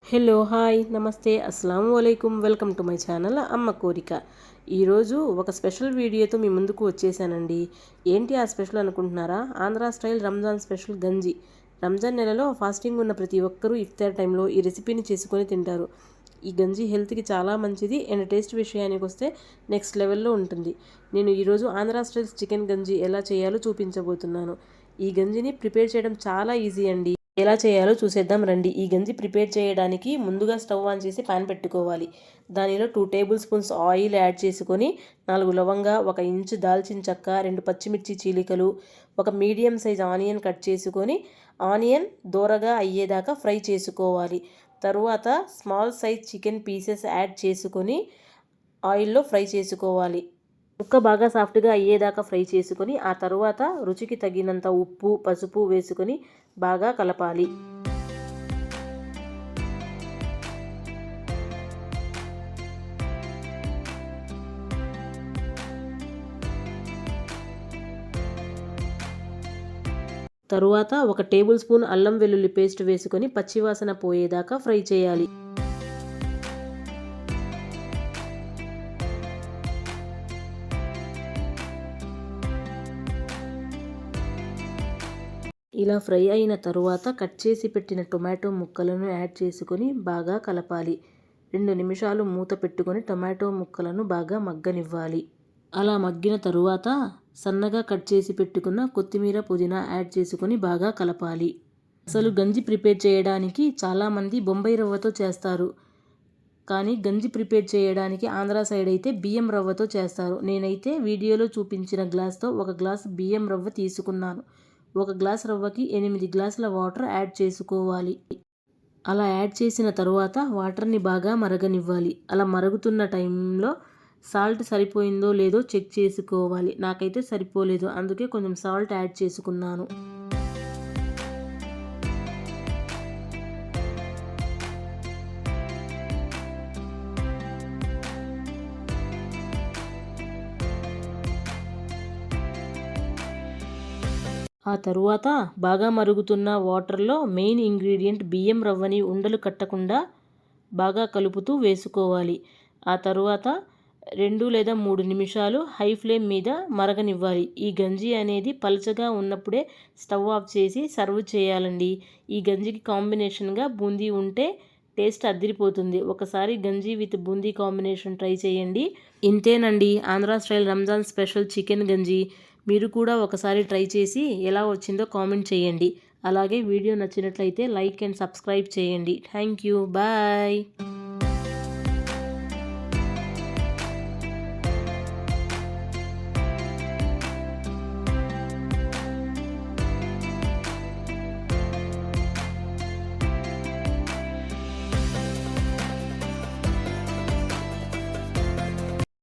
Hello hi నమస్తే అస్సలాము అలైకుం welcome to my channel అమ్మ కోరిక. ఈరోజు ఒక స్పెషల్ వీడియోతో మీ ముందుకు వచ్చేసానండి. ఏంటి ఆ స్పెషల్ అనుకుంటున్నారా? ఆంధ్ర స్టైల్ రంజాన్ స్పెషల్ గంజి. రంజాన్ నెలలో ఫాస్టింగ్ ఉన్న ప్రతి ఒక్కరూ ఇఫ్తార్ టైంలో ఈ రెసిపీని చేసుకొని తింటారు. ఈ గంజి హెల్త్కి చాలా మంచిది అండ్ టేస్ట్ విషయానికి వస్తే నెక్స్ట్ లెవెల్లో ఉంటుంది. నేను ఈరోజు ఆంధ్ర స్టైల్ చికెన్ గంజి ఎలా చేయాలో చూపించబోతున్నాను. ఈ గంజిని ప్రిపేర్ చేయడం చాలా ఈజీ అండి. ఎలా చేయాలో చూసేద్దాం రండి. ఈ గంజి ప్రిపేర్ చేయడానికి ముందుగా స్టవ్ ఆన్ చేసి పాన్ పెట్టుకోవాలి. దానిలో 2 టేబుల్ స్పూన్స్ ఆయిల్ యాడ్ చేసుకొని 4 లవంగా, 1 ఇంచు దాల్చిన చెక్క, 2 పచ్చిమిర్చి చీలికలు, ఒక మీడియం సైజ్ ఆనియన్ కట్ చేసుకొని ఆనియన్ దోరగా అయ్యేదాకా ఫ్రై చేసుకోవాలి. తరువాత small size chicken pieces add చేసుకొని ఆయిల్లో ఫ్రై చేసుకోవాలి. ముక్క బాగా సాఫ్ట్గా అయ్యేదాకా ఫ్రై చేసుకొని ఆ తరువాత రుచికి తగినంత ఉప్పు, పసుపు వేసుకొని బాగా కలపాలి. తరువాత 1 టేబుల్ స్పూన్ అల్లం వెల్లుల్లి పేస్ట్ వేసుకొని పచ్చివాసన పోయేదాకా ఫ్రై చేయాలి. ఇలా ఫ్రై అయిన తరువాత కట్ చేసి పెట్టిన టొమాటో ముక్కలను యాడ్ చేసుకొని బాగా కలపాలి. 2 నిమిషాలు మూత పెట్టుకొని టొమాటో ముక్కలను బాగా మగ్గనివ్వాలి. అలా మగ్గిన తరువాత సన్నగా కట్ చేసి పెట్టుకున్న కొత్తిమీర, పుదీనా యాడ్ చేసుకొని బాగా కలపాలి. అసలు గంజి ప్రిపేర్ చేయడానికి చాలామంది బొంబాయి రవ్వతో చేస్తారు. కానీ గంజి ప్రిపేర్ చేయడానికి ఆంధ్ర సైడ్ అయితే బియ్యం రవ్వతో చేస్తారు. నేనైతే వీడియోలో చూపించిన గ్లాస్తో 1 గ్లాస్ బియ్యం రవ్వ తీసుకున్నాను. 1 గ్లాస్ రవ్వకి 8 గ్లాసుల వాటర్ యాడ్ చేసుకోవాలి. అలా యాడ్ చేసిన తరువాత వాటర్ని బాగా మరగనివ్వాలి. అలా మరుగుతున్న టైంలో సాల్ట్ సరిపోయిందో లేదో చెక్ చేసుకోవాలి. నాకైతే సరిపోలేదు, అందుకే కొంచెం సాల్ట్ యాడ్ చేసుకున్నాను. ఆ తరువాత బాగా మరుగుతున్న వాటర్లో మెయిన్ ఇంగ్రీడియంట్ బియ్యం రవ్వని ఉండలు కట్టకుండా బాగా కలుపుతూ వేసుకోవాలి. ఆ తరువాత 2 లేదా 3 నిమిషాలు హై ఫ్లేమ్ మీద మరగనివ్వాలి. ఈ గంజి అనేది పలచగా ఉన్నప్పుడే స్టవ్ ఆఫ్ చేసి సర్వ్ చేయాలండి. ఈ గంజికి కాంబినేషన్గా బూందీ ఉంటే టేస్ట్ అదిరిపోతుంది. ఒకసారి గంజి విత్ బూందీ కాంబినేషన్ ట్రై చేయండి. ఇంతేనండి, Andhra style Ramzan special chicken గంజి. మీరు కూడా ఒకసారి ట్రై చేసి ఎలా వచ్చిందో కామెంట్ చేయండి. అలాగే వీడియో నచ్చినట్లయితే లైక్ అండ్ సబ్స్క్రైబ్ చేయండి. Thank you. బాయ్.